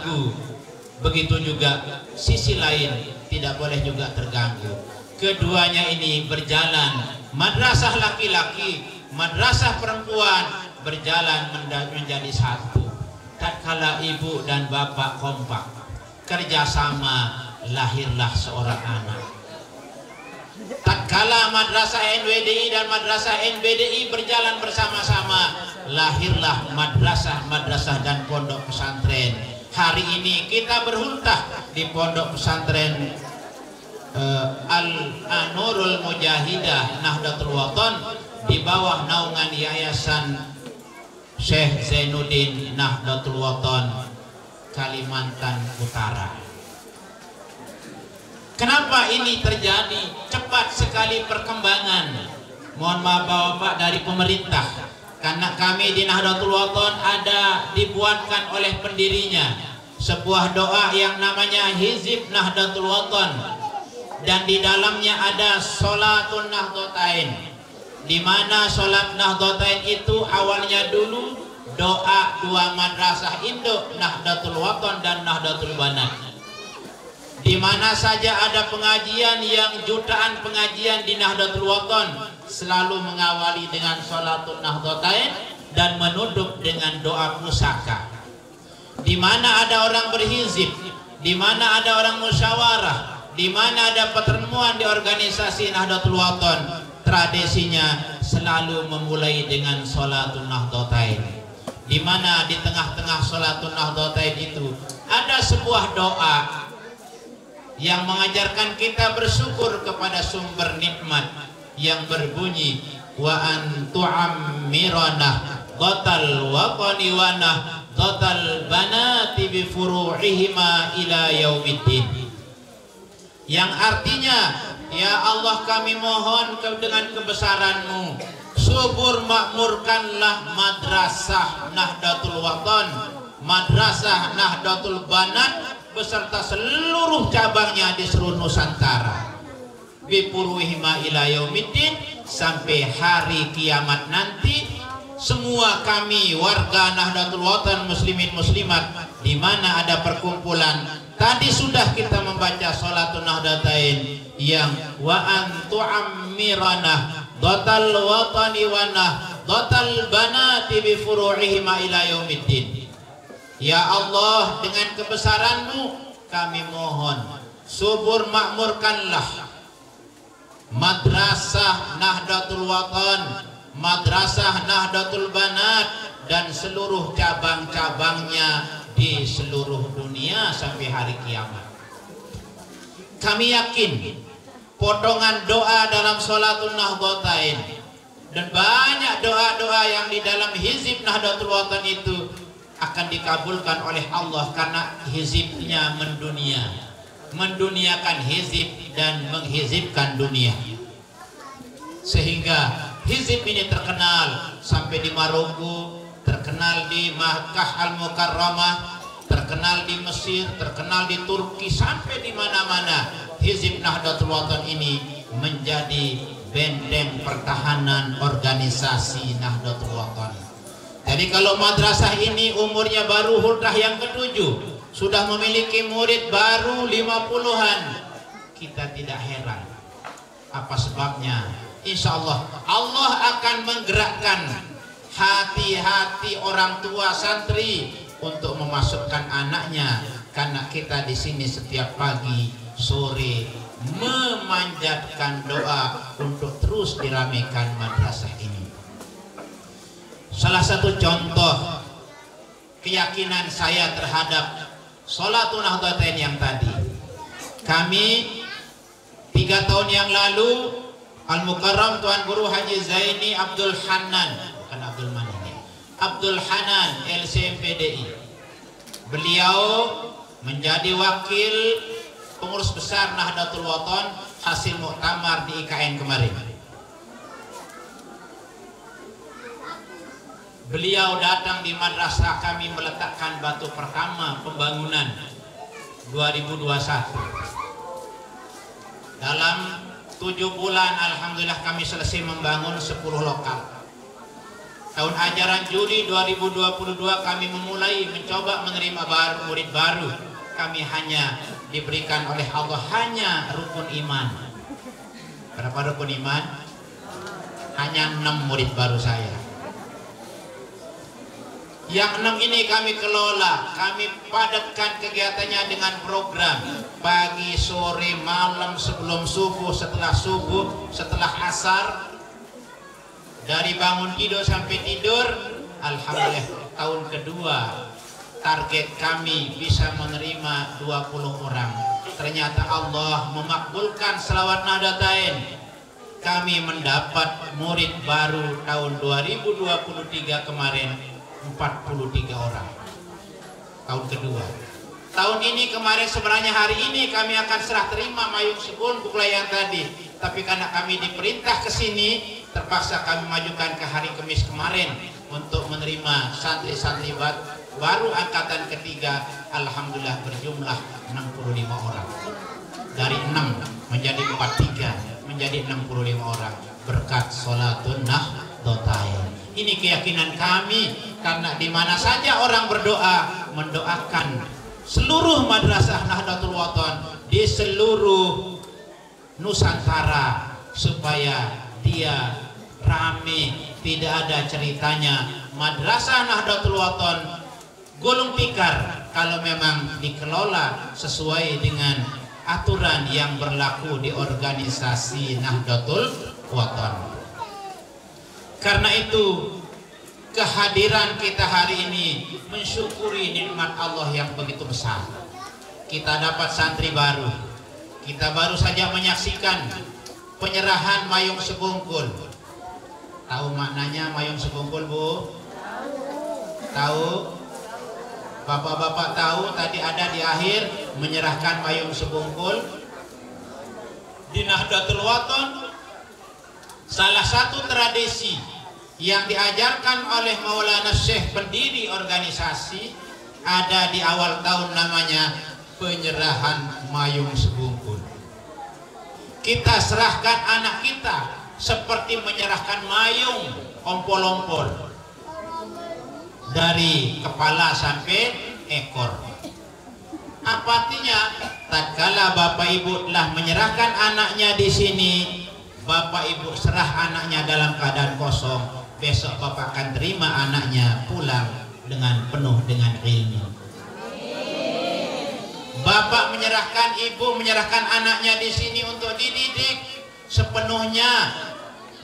terganggu. Begitu juga sisi lain tidak boleh juga terganggu. Keduanya ini berjalan, madrasah laki-laki, madrasah perempuan berjalan menjadi satu. Tatkala ibu dan bapak kompak kerjasama, lahirlah seorang anak. Tatkala madrasah NWDI dan madrasah NBDI berjalan bersama-sama, lahirlah madrasah dan pondok pesantren. Hari ini kita berhultah di pondok pesantren Al-Nurul Mujahidah Nahdlatul Wathon di bawah naungan Yayasan Syekh Zainuddin Nahdlatul Wathon Kalimantan Utara. Kenapa ini terjadi? Cepat sekali perkembangan. Mohon maaf Bapak dari pemerintah, karena kami di Nahdlatul Wathon ada dibuatkan oleh pendirinya sebuah doa yang namanya Hizib Nahdlatul Wathon, dan di dalamnya ada Sholatul Nahdlatain, di mana sholat Nahdlatain itu awalnya dulu doa dua madrasah induk Nahdlatul Wathon dan Nahdlatul Banat. Di mana saja ada pengajian yang jutaan pengajian di Nahdlatul Wathon selalu mengawali dengan Sholatul Nahdlatain dan menutup dengan doa pusaka. Di mana ada orang berhizib, di mana ada orang musyawarah, di mana ada pertemuan di organisasi Nahdlatul Wathon, tradisinya selalu memulai dengan Sholatul Nahdlatain. Di mana di tengah-tengah Sholatul Nahdlatain itu ada sebuah doa yang mengajarkan kita bersyukur kepada sumber nikmat yang berbunyi wa antu'ammirana qatal waqani wa qatal banati bi furu'ihima ila yaumiddin, yang artinya ya Allah kami mohon dengan kebesaran-Mu subur makmurkanlah madrasah Nahdlatul Wathon, madrasah Nahdlatul Banat beserta seluruh cabangnya di seluruh Nusantara, bipuruhima ila yaumiddin, sampai hari kiamat nanti. Semua kami warga Nahdlatul Wathon, muslimin muslimat, di mana ada perkumpulan, tadi sudah kita membaca Sholatul Nahdlatain yang wa antu'ammirana dhatal watani wa dhatal banati bi furu'ihima ila yaumiddin. Ya Allah, dengan kebesaran-Mu kami mohon subur makmurkanlah madrasah Nahdlatul Wathon, madrasah Nahdlatul Banat dan seluruh cabang-cabangnya di seluruh dunia sampai hari kiamat. Kami yakin potongan doa dalam Sholatul Nahdlatain dan banyak doa-doa yang di dalam hizib Nahdlatul Wathon itu akan dikabulkan oleh Allah, karena hizibnya menduniakan hizib dan menghizibkan dunia, sehingga hizib ini terkenal sampai di Maroko, terkenal di Makkah Al-Mukarramah, terkenal di Mesir, terkenal di Turki, sampai di mana-mana hizib Nahdlatul Wathon ini menjadi benteng pertahanan organisasi Nahdlatul Wathon. Jadi kalau madrasah ini umurnya baru hultah yang ke-7, sudah memiliki murid baru 50-an, kita tidak heran. Apa sebabnya? Insya Allah, Allah akan menggerakkan hati-hati orang tua santri untuk memasukkan anaknya, karena kita di sini setiap pagi, sore memanjatkan doa untuk terus diramaikan madrasah ini. Salah satu contoh keyakinan saya terhadap Sholatul Nahdlatain yang tadi, kami 3 tahun yang lalu Al-Mukarram Tuan Guru Haji Zaini Abdul Hanan, bukan Abdul Manan, Abdul Hanan LCMPDI, beliau menjadi wakil pengurus besar Nahdlatul Wathon hasil muktamar di IKN kemarin. Beliau datang di madrasah kami meletakkan batu pertama pembangunan 2021. Dalam 7 bulan alhamdulillah kami selesai membangun 10 lokal. Tahun ajaran Juli 2022 kami memulai mencoba menerima murid baru. Kami hanya diberikan oleh Allah hanya rukun iman. Berapa rukun iman? Hanya 6 murid baru saya. Yang 6 ini kami kelola, kami padatkan kegiatannya dengan program pagi, sore, malam, sebelum subuh, setelah subuh, setelah asar, dari bangun tidur sampai tidur. Alhamdulillah tahun kedua target kami bisa menerima 20 orang. Ternyata Allah memakbulkan selawat Nahdlatain. Kami mendapat murid baru tahun 2023 kemarin 43 orang. Tahun kedua. Tahun ini kemarin sebenarnya hari ini kami akan serah terima Mayung Sebun Buklayan tadi. Tapi karena kami diperintah ke sini, terpaksa kami majukan ke hari Kamis kemarin untuk menerima santri-santri baru angkatan ketiga. Alhamdulillah berjumlah 65 orang. Dari 6 menjadi 43 menjadi 65 orang berkat sholatun Nahdlatain. Ini keyakinan kami, karena di mana saja orang berdoa mendoakan seluruh madrasah Nahdlatul Wathon di seluruh Nusantara supaya dia rame, tidak ada ceritanya madrasah Nahdlatul Wathon gulung tikar kalau memang dikelola sesuai dengan aturan yang berlaku di organisasi Nahdlatul Wathon. Karena itu kehadiran kita hari ini mensyukuri nikmat Allah yang begitu besar. Kita dapat santri baru. Kita baru saja menyaksikan penyerahan Mayung Sebungkul. Tahu maknanya Mayung Sebungkul, Bu? Tahu? Bapak-bapak tahu tadi ada di akhir menyerahkan Mayung Sebungkul di Nahdlatul Wathon. Salah satu tradisi yang diajarkan oleh Maulana Syekh pendiri organisasi ada di awal tahun, namanya penyerahan Mayung Sebungkul. Kita serahkan anak kita seperti menyerahkan mayung ompol-ompol dari kepala sampai ekor. Apa artinya? Tatkala Bapak Ibu telah menyerahkan anaknya di sini, Bapak Ibu serah anaknya dalam keadaan kosong, besok Bapak akan terima anaknya pulang dengan penuh dengan ilmu. Bapak menyerahkan, Ibu menyerahkan anaknya di sini untuk dididik sepenuhnya.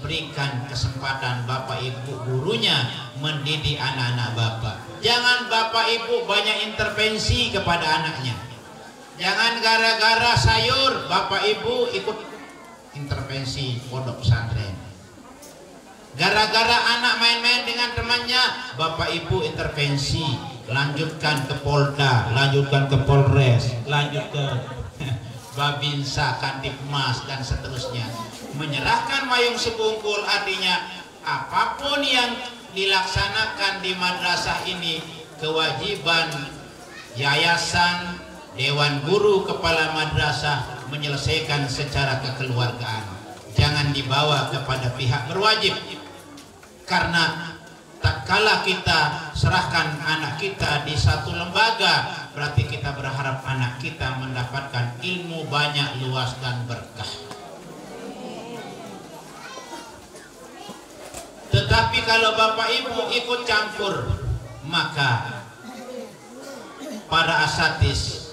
Berikan kesempatan Bapak Ibu gurunya mendidik anak-anak Bapak. Jangan Bapak Ibu banyak intervensi kepada anaknya. Jangan gara-gara sayur Bapak Ibu ikut intervensi pondok pesantren. Gara-gara anak main-main dengan temannya, Bapak Ibu intervensi, lanjutkan ke Polda, lanjutkan ke Polres, lanjut ke Babinsa, Kantipmas dan seterusnya. Menyerahkan Mayung Sebungkul artinya apapun yang dilaksanakan di madrasah ini, kewajiban yayasan, dewan guru, kepala madrasah menyelesaikan secara kekeluargaan. Jangan dibawa kepada pihak berwajib. Karena tak kala kita serahkan anak kita di satu lembaga, berarti kita berharap anak kita mendapatkan ilmu banyak, luas dan berkah. Tetapi kalau Bapak Ibu ikut campur, maka para asatis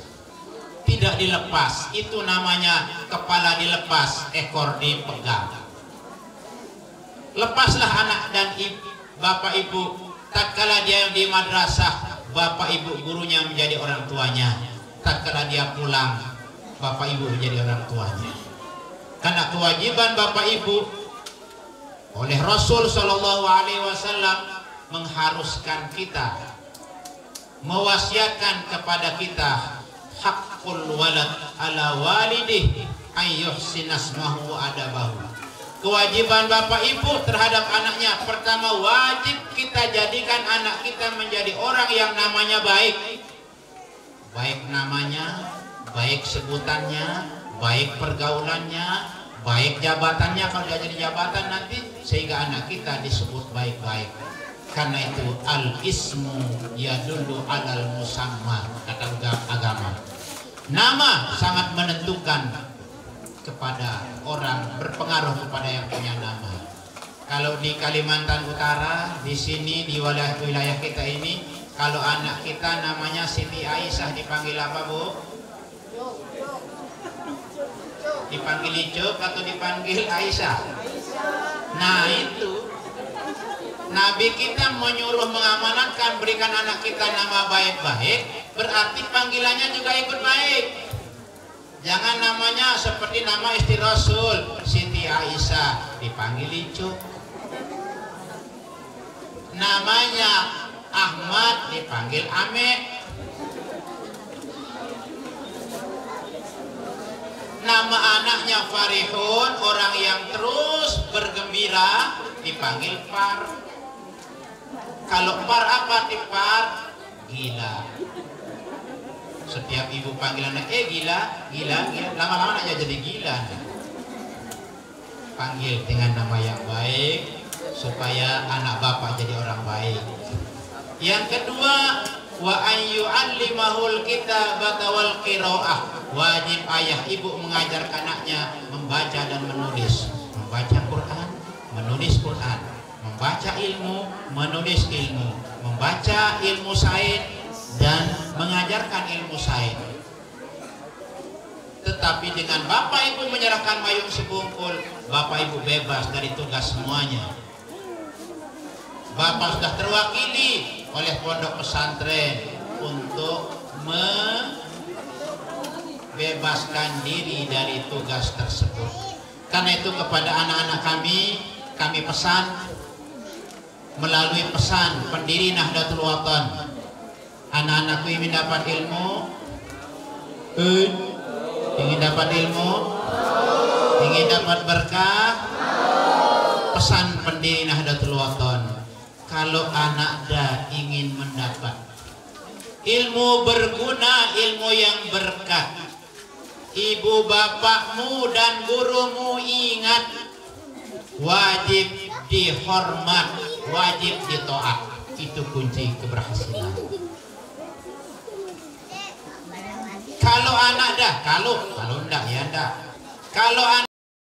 tidak dilepas. Itu namanya kepala dilepas, ekor dipegang. Lepaslah anak dan Bapak Ibu, tatkala dia di madrasah, Bapak Ibu gurunya menjadi orang tuanya. Tatkala dia pulang, Bapak Ibu menjadi orang tuanya. Karena kewajiban Bapak Ibu oleh Rasul Shallallahu Alaihi Wasallam mengharuskan kita, mewasiatkan kepada kita, hakul walad ala walidih ayyuhsinasmahu adabahu. Kewajiban Bapak Ibu terhadap anaknya, pertama wajib kita jadikan anak kita menjadi orang yang namanya baik. Baik namanya, baik sebutannya, baik pergaulannya, baik jabatannya kalau dia jadi jabatan nanti, sehingga anak kita disebut baik-baik. Karena itu al-ismu yadullu alal musamma, kata agama. Nama sangat menentukan kepada orang, berpengaruh kepada yang punya nama. Kalau di Kalimantan Utara, di sini di wilayah kita ini, kalau anak kita namanya Siti Aisyah dipanggil apa, Bu? Dipanggil Icuk atau dipanggil Aisyah? Nah itu Nabi kita menyuruh mengamanatkan, berikan anak kita nama baik-baik, berarti panggilannya juga ikut baik. Jangan namanya seperti nama istri Rasul, Siti Aisyah dipanggil Icuk. Namanya Ahmad dipanggil Ame. Nama anaknya Farihun, orang yang terus bergembira, dipanggil Par. Kalau Par apa arti Par? Gila. Setiap ibu panggil anak, gila, gila, gila. Lama-lama aja jadi gila. Panggil dengan nama yang baik supaya anak bapak jadi orang baik. Yang kedua, wa ayyu'allimahul kitabata wal qiraah. Wajib ayah ibu mengajar anaknya membaca dan menulis. Membaca Quran, menulis Quran. Membaca ilmu, menulis ilmu. Membaca ilmu sains dan mengajarkan ilmu sains. Tetapi dengan bapak ibu menyerahkan mayung sebungkul, bapak ibu bebas dari tugas semuanya. Bapak sudah terwakili oleh pondok pesantren untuk membebaskan diri dari tugas tersebut. Karena itu kepada anak-anak kami pesan melalui pesan pendiri Nahdlatul Watan, anak-anakku ingin dapat ilmu, ingin dapat ilmu, ingin dapat berkah. Pesan pendiri Nahdlatul Watan, kalau anak ingin mendapat ilmu berguna, ilmu yang berkah, ibu bapakmu dan gurumu ingat, wajib dihormat, wajib ditaat. Itu kunci keberhasilan. Kalau anak kalau enggak ya enggak. Kalau